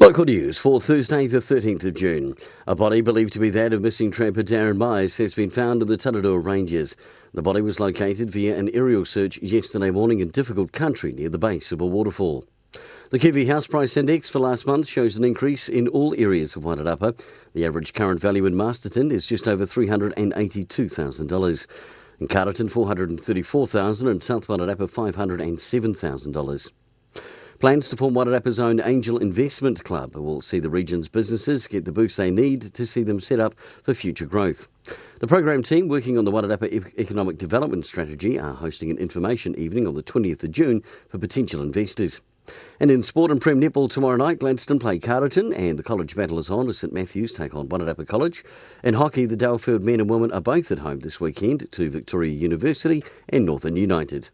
Local news for Thursday the 13th of June. A body believed to be that of missing trapper Darren Myers has been found in the Taradua Ranges. The body was located via an aerial search yesterday morning in difficult country near the base of a waterfall. The Kiwi House Price Index for last month shows an increase in all areas of Wairarapa. The average current value in Masterton is just over $382,000. In Carterton, $434,000 and South Wairarapa, $507,000. Plans to form Wairarapa's own Angel Investment Club will see the region's businesses get the boost they need to see them set up for future growth. The program team working on the Wairarapa Economic Development Strategy are hosting an information evening on the 20th of June for potential investors. And in sport and Prem netball tomorrow night, Gladstone play Carterton and the college battle is on as St Matthews take on Wairarapa College. In hockey, the Dalfield men and women are both at home this weekend to Victoria University and Northern United.